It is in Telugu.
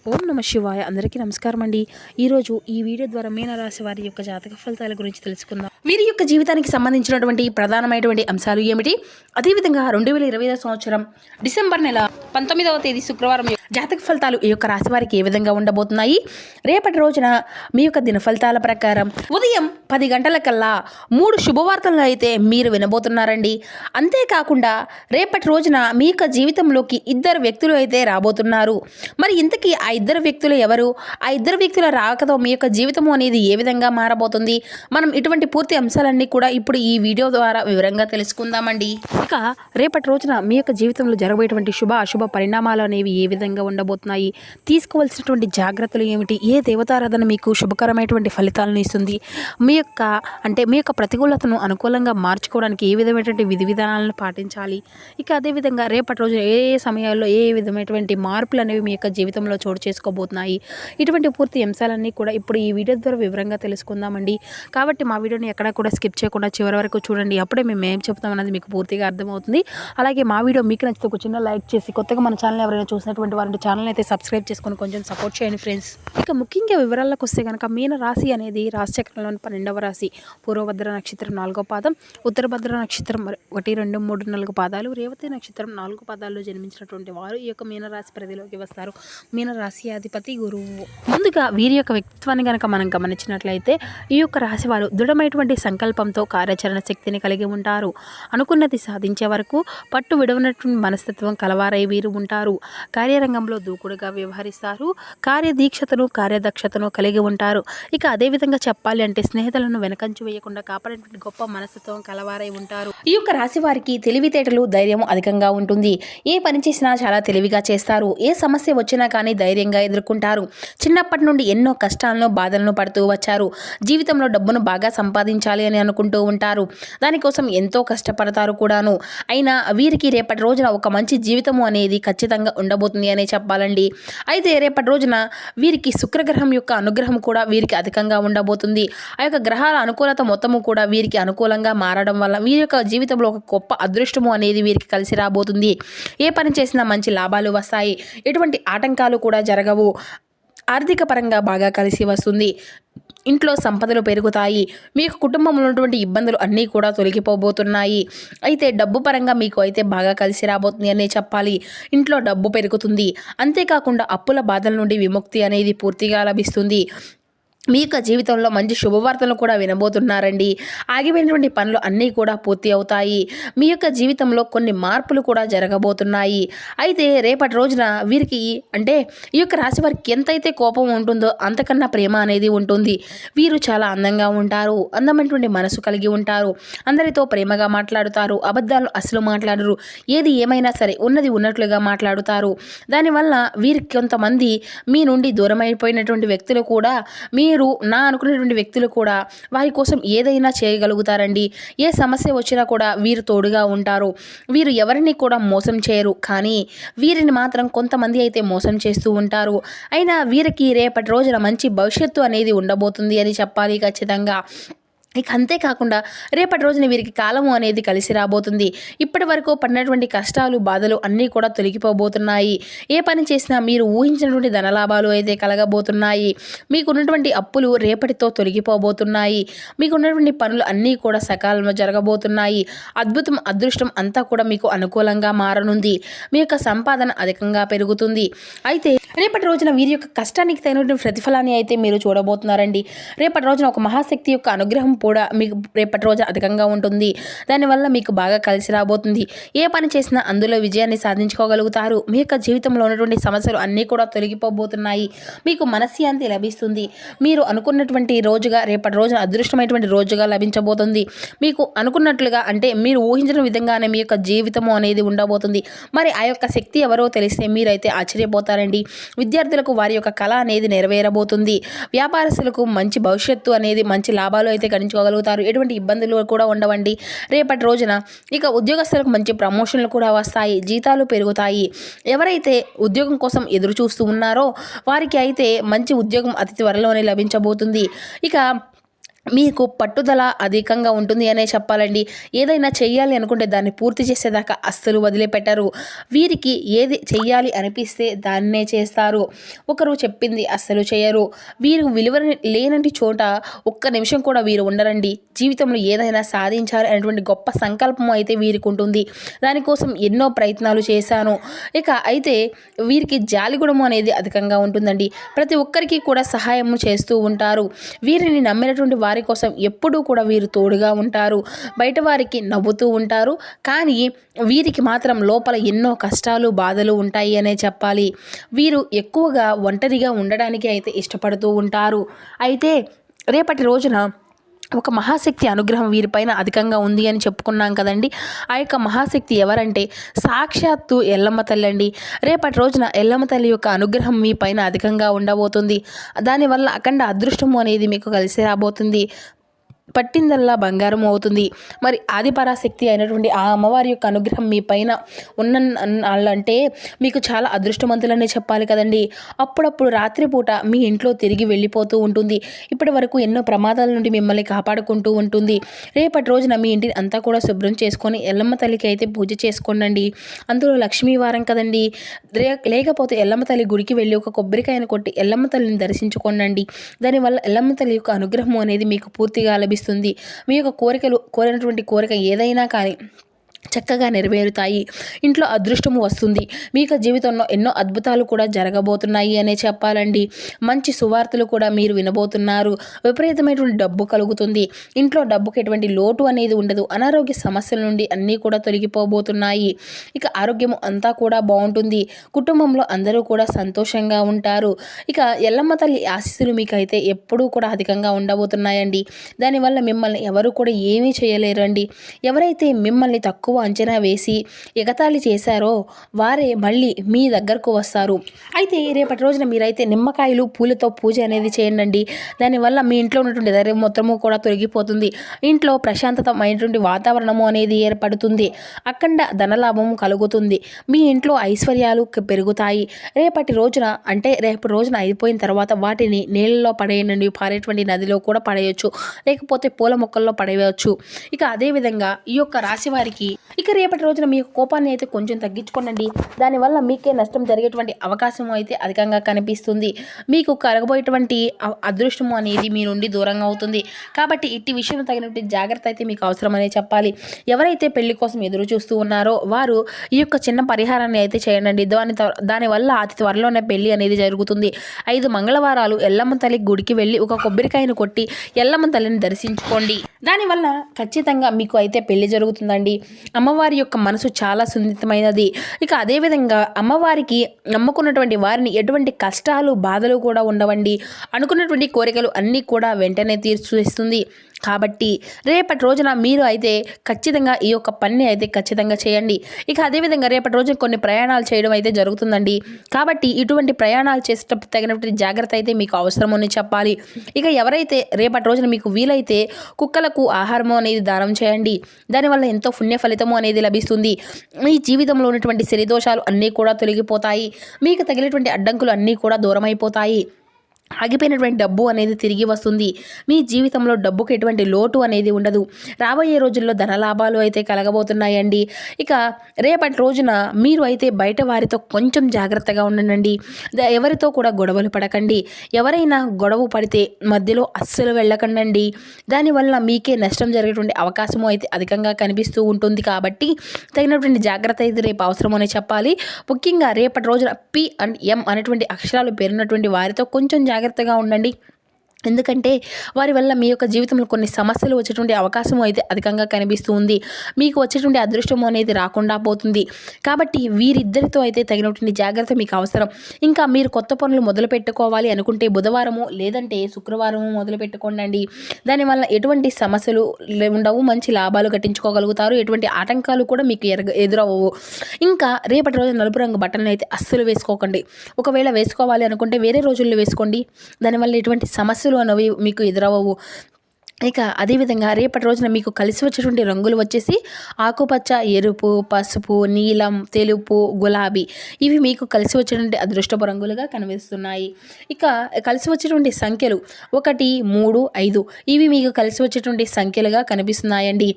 ఓం నమ శివాయ. అందరికీ నమస్కారం అండి. ఈరోజు ఈ వీడియో ద్వారా మీనరాశి వారి యొక్క జాతక ఫలితాల గురించి తెలుసుకుందాం. వీరి యొక్క జీవితానికి సంబంధించినటువంటి ప్రధానమైనటువంటి అంశాలు ఏమిటి, అదేవిధంగా 2025 సంవత్సరం డిసెంబర్ నెల 19వ తేదీ శుక్రవారం జాతక ఫలితాలు ఈ యొక్క రాశి వారికి ఏ విధంగా ఉండబోతున్నాయి, రేపటి రోజున మీ యొక్క దిన ఫలితాల ప్రకారం ఉదయం 10 గంటలకల్లా 3 శుభవార్తలను అయితే మీరు వినబోతున్నారండి. అంతేకాకుండా రేపటి రోజున మీ యొక్క జీవితంలోకి 2 వ్యక్తులు అయితే రాబోతున్నారు. మరి ఇంతకీ ఆ 2 వ్యక్తులు ఎవరు, ఆ 2 వ్యక్తుల రాకతో మీ యొక్క జీవితం అనేది ఏ విధంగా మారబోతుంది, మనం ఇటువంటి పూర్తి అంశాలన్నీ కూడా ఇప్పుడు ఈ వీడియో ద్వారా వివరంగా తెలుసుకుందామండి. ఇక రేపటి రోజున మీ యొక్క జీవితంలో జరగబోయేటువంటి శుభ అశుభ పరిణామాలు అనేవి ఏ విధంగా ఉండబోతున్నాయి, తీసుకోవాల్సినటువంటి జాగ్రత్తలు ఏమిటి, ఏ దేవతారాధన మీకు శుభకరమైనటువంటి ఫలితాలను ఇస్తుంది, మీ యొక్క ప్రతికూలతను అనుకూలంగా మార్చుకోవడానికి ఏ విధమైనటువంటి విధి విధానాలను పాటించాలి, ఇక అదేవిధంగా రేపటి రోజు ఏ ఏ సమయాల్లో ఏ విధమైనటువంటి మార్పులు అనేవి మీ యొక్క జీవితంలో చోటు చేసుకోబోతున్నాయి, ఇటువంటి పూర్తి అంశాలన్నీ కూడా ఇప్పుడు ఈ వీడియో ద్వారా వివరంగా తెలుసుకుందామండి. కాబట్టి మా వీడియోని ఎక్కడ కూడా స్కిప్ చేయకుండా చివరి వరకు చూడండి. అప్పుడే మేము ఏం చెప్తాం అనేది మీకు పూర్తిగా అర్థమవుతుంది. అలాగే మా వీడియో మీకు నచ్చితే ఒక చిన్న లైక్ చేసి, కొత్తగా మన ఛానల్ ఎవరైనా చూసినటువంటి వారి ఛానల్ అయితే సబ్స్క్రైబ్ చేసుకొని కొంచెం సపోర్ట్ చేయండి ఫ్రెండ్స్. ఇక ముఖ్యంగా వివరాలకు వస్తే కనుక మీన రాశి అనేది రాశి చక్రంలోని 12వ రాశి. పూర్వభద్ర నక్షత్రం 4వ పాదం, ఉత్తరభద్ర నక్షత్రం 1, 2, 3, 4 పాదాలు, రేవతి నక్షత్రం 4 పాదాల్లో జన్మించినటువంటి వారు ఈ యొక్క మీనరాశి పరిధిలోకి వస్తారు. మీనరాశి అధిపతి గురువు. ముందుగా వీరి యొక్క వ్యక్తిత్వాన్ని కనుక మనం గమనించినట్లయితే ఈ యొక్క రాశి వారు దృఢమైనటువంటి సంకల్పంతో కార్యాచరణ శక్తిని కలిగి ఉంటారు. అనుకున్నది సాధించే వరకు పట్టు విడవనటువంటి మనస్తత్వం కలవారై వీరు ఉంటారు. కార్యరంగంలో దూకుడుగా వ్యవహరిస్తారు. కార్యదీక్షతను కార్యదక్షతను కలిగి ఉంటారు. ఇక అదేవిధంగా చెప్పాలి అంటే స్నేహితులను వెనకంచు వేయకుండా కాపాడేటువంటి గొప్ప మనస్తత్వం కలవారై ఉంటారు. ఈ యొక్క రాశి వారికి తెలివితేటలు ధైర్యం అధికంగా ఉంటుంది. ఏ పని చేసినా చాలా తెలివిగా చేస్తారు. ఏ సమస్య వచ్చినా కానీ ధైర్యంగా ఎదుర్కొంటారు. చిన్నప్పటి నుండి ఎన్నో కష్టాలను బాధలను పడుతూ వచ్చారు. జీవితంలో డబ్బును బాగా సంపాదించాలి అని అనుకుంటూ ఉంటారు. దానికోసం ఎంతో కష్టపడతారు కూడాను. అయినా వీరికి రేపటి రోజున ఒక మంచి జీవితము అనేది ఖచ్చితంగా ఉండబోతుంది అనే చెప్పాలండి. అయితే రేపటి రోజున వీరికి శుక్రగ్రహం యొక్క అనుగ్రహం కూడా వీరికి అధికంగా ఉండబోతుంది. ఆ యొక్క గ్రహాల అనుకూలత మొత్తము కూడా వీరికి అనుకూలంగా మారడం వల్ల వీరి యొక్క జీవితంలో ఒక గొప్ప అదృష్టము అనేది వీరికి కలిసి రాబోతుంది. ఏ పని చేసినా మంచి లాభాలు వస్తాయి. ఎటువంటి ఆటంకాలు కూడా జరగవు. ఆర్థిక పరంగా బాగా కలిసి వస్తుంది. ఇంట్లో సంపదలు పెరుగుతాయి. మీకు కుటుంబంలో ఉన్నటువంటి ఇబ్బందులు అన్నీ కూడా తొలగిపోబోతున్నాయి. అయితే డబ్బు పరంగా మీకు అయితే బాగా కలిసి రాబోతుంది అనే చెప్పాలి. ఇంట్లో డబ్బు పెరుగుతుంది. అంతేకాకుండా అప్పుల బాధల నుండి విముక్తి అనేది పూర్తిగా లభిస్తుంది. మీ యొక్క జీవితంలో మంచి శుభవార్తలు కూడా వినబోతున్నారండి. ఆగిపోయినటువంటి పనులు అన్నీ కూడా పూర్తి అవుతాయి. మీ యొక్క జీవితంలో కొన్ని మార్పులు కూడా జరగబోతున్నాయి. అయితే రేపటి రోజున వీరికి అంటే ఈ యొక్క రాశి వారికి ఎంతైతే కోపం ఉంటుందో అంతకన్నా ప్రేమ అనేది ఉంటుంది. వీరు చాలా అందంగా ఉంటారు. అందమైనటువంటి మనసు కలిగి ఉంటారు. అందరితో ప్రేమగా మాట్లాడుతారు. అబద్ధాలు అసలు మాట్లాడరు. ఏది ఏమైనా సరే ఉన్నది ఉన్నట్లుగా మాట్లాడుతారు. దానివల్ల వీరికి కొంతమంది మీ నుండి దూరం అయిపోయినటువంటి వ్యక్తులు కూడా మీరు నా అనుకునేటువంటి వ్యక్తులు కూడా వారి కోసం ఏదైనా చేయగలుగుతారండి. ఏ సమస్య వచ్చినా కూడా వీరు తోడుగా ఉంటారు. వీరు ఎవరిని కూడా మోసం చేయరు. కానీ వీరిని మాత్రం కొంతమంది అయితే మోసం చేస్తూ ఉంటారు. అయినా వీరికి రేపటి రోజున మంచి భవిష్యత్తు అనేది ఉండబోతుంది అని చెప్పాలి ఖచ్చితంగా. ఇక అంతేకాకుండా రేపటి రోజున వీరికి కాలము అనేది కలిసి రాబోతుంది. ఇప్పటి వరకు పడినటువంటి కష్టాలు బాధలు అన్నీ కూడా తొలగిపోబోతున్నాయి. ఏ పని చేసినా మీరు ఊహించినటువంటి ధనలాభాలు అయితే కలగబోతున్నాయి. మీకున్నటువంటి అప్పులు రేపటితో తొలగిపోబోతున్నాయి. మీకున్నటువంటి పనులు అన్నీ కూడా సకాలంలో జరగబోతున్నాయి. అద్భుతం అదృష్టం అంతా కూడా మీకు అనుకూలంగా మారనుంది. మీ యొక్క సంపాదన అధికంగా పెరుగుతుంది. అయితే రేపటి రోజున వీరి యొక్క కష్టానికి తగినటువంటి ప్రతిఫలాన్ని అయితే మీరు చూడబోతున్నారండి. రేపటి రోజున ఒక మహాశక్తి యొక్క అనుగ్రహం కూడా మీకు రేపటి రోజు అధికంగా ఉంటుంది. దానివల్ల మీకు బాగా కలిసి రాబోతుంది. ఏ పని చేసినా అందులో విజయాన్ని సాధించుకోగలుగుతారు. మీ యొక్క జీవితంలో ఉన్నటువంటి సమస్యలు అన్నీ కూడా తొలగిపోబోతున్నాయి. మీకు మనశ్శాంతి లభిస్తుంది. మీరు అనుకున్నటువంటి రోజుగా రేపటి రోజున అదృష్టమైనటువంటి రోజుగా లభించబోతుంది. మీకు అనుకున్నట్లుగా అంటే మీరు ఊహించిన విధంగానే మీ యొక్క జీవితము అనేది ఉండబోతుంది. మరి ఆ యొక్క శక్తి ఎవరో తెలిస్తే మీరైతే ఆశ్చర్యపోతారండి. విద్యార్థులకు వారి యొక్క కళ అనేది నెరవేరబోతుంది. వ్యాపారస్తులకు మంచి భవిష్యత్తు అనేది మంచి లాభాలు అయితే గణించుకోగలుగుతారు. ఎటువంటి ఇబ్బందులు కూడా ఉండవండి రేపటి రోజున. ఇక ఉద్యోగస్తులకు మంచి ప్రమోషన్లు కూడా వస్తాయి. జీతాలు పెరుగుతాయి. ఎవరైతే ఉద్యోగం కోసం ఎదురు చూస్తూ ఉన్నారో వారికి అయితే మంచి ఉద్యోగం అతి త్వరలోనే లభించబోతుంది. ఇక మీకు పట్టుదల అధికంగా ఉంటుంది అనే చెప్పాలండి. ఏదైనా చెయ్యాలి అనుకుంటే దాన్ని పూర్తి చేసేదాకా అస్సలు వదిలిపెట్టరు. వీరికి ఏది చెయ్యాలి అనిపిస్తే దాన్నే చేస్తారు. ఒకరు చెప్పింది అస్సలు చేయరు. వీరు విలువ లేనటి చోట ఒక్క నిమిషం కూడా వీరు ఉండరండి. జీవితంలో ఏదైనా సాధించాలి అనేటువంటి గొప్ప సంకల్పం అయితే వీరికి ఉంటుంది. దానికోసం ఎన్నో ప్రయత్నాలు చేశాను. అయితే వీరికి జాలిగుణము అనేది అధికంగా ఉంటుందండి. ప్రతి ఒక్కరికి కూడా సహాయం చేస్తూ ఉంటారు. వీరిని నమ్మినటువంటి వారి కోసం ఎప్పుడూ కూడా వీరు తోడుగా ఉంటారు. బయట వారికి నవ్వుతూ ఉంటారు. కానీ వీరికి మాత్రం లోపల ఎన్నో కష్టాలు బాధలు ఉంటాయి అనే చెప్పాలి. వీరు ఎక్కువగా ఒంటరిగా ఉండడానికి అయితే ఇష్టపడుతూ ఉంటారు. అయితే రేపటి రోజున ఒక మహాశక్తి అనుగ్రహం వీరిపైన అధికంగా ఉంది అని చెప్పుకున్నాం కదండి. ఆ యొక్క మహాశక్తి ఎవరంటే సాక్షాత్తు ఎల్లమ్మ తల్లి అండి. రేపటి రోజున ఎల్లమ్మ తల్లి యొక్క అనుగ్రహం మీ పైన అధికంగా ఉండబోతుంది. దానివల్ల అఖండ అదృష్టము అనేది మీకు కలిసి రాబోతుంది. పట్టిందల్లా బంగారం అవుతుంది. మరి ఆదిపరాశక్తి అయినటువంటి ఆ అమ్మవారి యొక్క అనుగ్రహం మీ పైన అంటే మీకు చాలా అదృష్టవంతులనే చెప్పాలి కదండి. అప్పుడప్పుడు రాత్రిపూట మీ ఇంట్లో తిరిగి వెళ్ళిపోతూ ఉంటుంది. ఇప్పటి వరకు ఎన్నో ప్రమాదాల నుండి మిమ్మల్ని కాపాడుకుంటూ ఉంటుంది. రేపటి రోజున మీ ఇంటిని అంతా కూడా శుభ్రం చేసుకొని ఎల్లమ్మ తల్లికి అయితే పూజ చేసుకోండి. అందులో లక్ష్మీ వారం కదండి. లేకపోతే ఎల్లమ్మ తల్లి గుడికి వెళ్ళి ఒక కొబ్బరికాయను కొట్టి ఎల్లమ్మ తల్లిని దర్శించుకోండి. దానివల్ల ఎల్లమ్మ తల్లి యొక్క అనుగ్రహం అనేది మీకు పూర్తిగా లభిస్తుంది. మీ యొక్క కోరినటువంటి కోరిక ఏదైనా కానీ చక్కగా నెరవేరుతాయి. ఇంట్లో అదృష్టము వస్తుంది. మీకు జీవితంలో ఎన్నో అద్భుతాలు కూడా జరగబోతున్నాయి అనే చెప్పాలండి. మంచి సువార్తలు కూడా మీరు వినబోతున్నారు. విపరీతమైనటువంటి డబ్బు కలుగుతుంది. ఇంట్లో డబ్బుకి ఎటువంటి లోటు అనేది ఉండదు. అనారోగ్య సమస్యల నుండి అన్నీ కూడా తొలగిపోబోతున్నాయి. ఆరోగ్యం అంతా కూడా బాగుంటుంది. కుటుంబంలో అందరూ కూడా సంతోషంగా ఉంటారు. ఎల్లమ్మ తల్లి ఆశీస్సులు మీకైతే ఎప్పుడూ కూడా అధికంగా ఉండబోతున్నాయండి. దానివల్ల మిమ్మల్ని ఎవరు కూడా ఏమీ చేయలేరండి. ఎవరైతే మిమ్మల్ని తక్కువ అంచనా వేసి ఎగతాళి చేశారో వారే మళ్ళీ మీ దగ్గరకు వస్తారు. అయితే రేపటి రోజున మీరైతే నిమ్మకాయలు పూలతో పూజ అనేది చేయండి. దానివల్ల మీ ఇంట్లో ఉన్నటువంటి ధైర్యం మొత్తము కూడా తొలగిపోతుంది. ఇంట్లో ప్రశాంతతమైనటువంటి వాతావరణము అనేది ఏర్పడుతుంది. అఖండ ధనలాభము కలుగుతుంది. మీ ఇంట్లో ఐశ్వర్యాలు పెరుగుతాయి. రేపటి రోజున అయిపోయిన తర్వాత వాటిని నీళ్ళలో పడేయండి. పారేటువంటి నదిలో కూడా పడేయచ్చు, లేకపోతే పూల మొక్కల్లో పడేయవచ్చు. అదేవిధంగా ఈ యొక్క రాశి వారికి రేపటి రోజున మీ కోపాన్ని అయితే కొంచెం తగ్గించుకోండి. దానివల్ల మీకే నష్టం జరిగేటువంటి అవకాశం అయితే అధికంగా కనిపిస్తుంది. మీకు కలగబోయేటువంటి అదృష్టము అనేది మీ నుండి దూరంగా అవుతుంది. కాబట్టి ఇట్టి విషయంలో తగినటువంటి జాగ్రత్త అయితే మీకు అవసరమనే చెప్పాలి. ఎవరైతే పెళ్లి కోసం ఎదురు చూస్తూ ఉన్నారో వారు ఈ యొక్క చిన్న పరిహారాన్ని అయితే చేయండి. దానివల్ల అతి త్వరలోనే పెళ్లి అనేది జరుగుతుంది. 5 మంగళవారాలు ఎల్లమ్మ తల్లి గుడికి వెళ్ళి ఒక కొబ్బరికాయను కొట్టి ఎల్లమ్మ తల్లిని దర్శించుకోండి. దానివల్ల ఖచ్చితంగా మీకు అయితే పెళ్లి జరుగుతుందండి. అమ్మవారి యొక్క మనసు చాలా సున్నితమైనది. అదేవిధంగా అమ్మవారికి నమ్ముకున్నటువంటి వారిని ఎటువంటి కష్టాలు బాధలు కూడా ఉండవండి. అనుకున్నటువంటి కోరికలు అన్నీ కూడా వెంటనే తీర్చేస్తుంది. కాబట్టి రేపటి రోజున మీరు అయితే ఖచ్చితంగా ఈ యొక్క పని అయితే ఖచ్చితంగా చేయండి. అదేవిధంగా రేపటి రోజున కొన్ని ప్రయాణాలు చేయడం అయితే జరుగుతుందండి. కాబట్టి ఇటువంటి ప్రయాణాలు చేసేటప్పుడు తగినటువంటి జాగ్రత్త అయితే మీకు అవసరమని చెప్పాలి. ఎవరైతే రేపటి రోజున మీకు వీలైతే కుక్కలకు ఆహారము అనేది దానం చేయండి. దానివల్ల ఎంతో పుణ్య ఫలితము అనేది లభిస్తుంది. మీ జీవితంలో ఉన్నటువంటి శనిదోషాలు అన్నీ కూడా తొలగిపోతాయి. మీకు తగినటువంటి అడ్డంకులు అన్నీ కూడా దూరం అయిపోతాయి. ఆగిపోయినటువంటి డబ్బు అనేది తిరిగి వస్తుంది. మీ జీవితంలో డబ్బుకు ఎటువంటి లోటు అనేది ఉండదు. రాబోయే రోజుల్లో ధనలాభాలు అయితే కలగబోతున్నాయండి. రేపటి రోజున మీరు అయితే బయట వారితో కొంచెం జాగ్రత్తగా ఉండండి. ఎవరితో కూడా గొడవలు పడకండి. ఎవరైనా గొడవ పడితే మధ్యలో అస్సలు వెళ్ళకండి. దానివల్ల మీకే నష్టం జరిగేటువంటి అవకాశము అయితే అధికంగా కనిపిస్తూ ఉంటుంది. కాబట్టి తగినటువంటి జాగ్రత్త అయితే రేపు అవసరమని చెప్పాలి. ముఖ్యంగా రేపటి రోజున P and M అనేటువంటి అక్షరాలు పేరున్నటువంటి వారితో కొంచెం జాగ్రత్తగా ఉండండి. ఎందుకంటే వారి వల్ల మీ యొక్క జీవితంలో కొన్ని సమస్యలు వచ్చేటువంటి అవకాశం అయితే అధికంగా కనిపిస్తూ ఉంది. మీకు వచ్చేటువంటి అదృష్టం అనేది రాకుండా పోతుంది. కాబట్టి వీరిద్దరితో అయితే తగినటువంటి జాగ్రత్త మీకు అవసరం. మీరు కొత్త పనులు మొదలు పెట్టుకోవాలి అనుకుంటే బుధవారము లేదంటే శుక్రవారము మొదలు పెట్టుకోండి. దానివల్ల ఎటువంటి సమస్యలు ఉండవు. మంచి లాభాలు గట్టించుకోగలుగుతారు. ఎటువంటి ఆటంకాలు కూడా మీకు ఎదురవ్వవు. రేపటి రోజు నలుపు రంగు బట్టలను అయితే అస్సలు వేసుకోకండి. ఒకవేళ వేసుకోవాలి అనుకుంటే వేరే రోజుల్లో వేసుకోండి. దానివల్ల ఎటువంటి సమస్యలు అనేవి మీకు ఎదురవ్వవు. ఇక అదేవిధంగా రేపటి రోజున మీకు కలిసి వచ్చేటువంటి రంగులు వచ్చేసి ఆకుపచ్చ, ఎరుపు, పసుపు, నీలం, తెలుపు, గులాబీ. ఇవి మీకు కలిసి వచ్చేటువంటి అదృష్టపు రంగులుగా కనిపిస్తున్నాయి. ఇక కలిసి వచ్చేటువంటి సంఖ్యలు 1, 3, 5 ఇవి మీకు కలిసి వచ్చేటువంటి సంఖ్యలుగా కనిపిస్తున్నాయండి.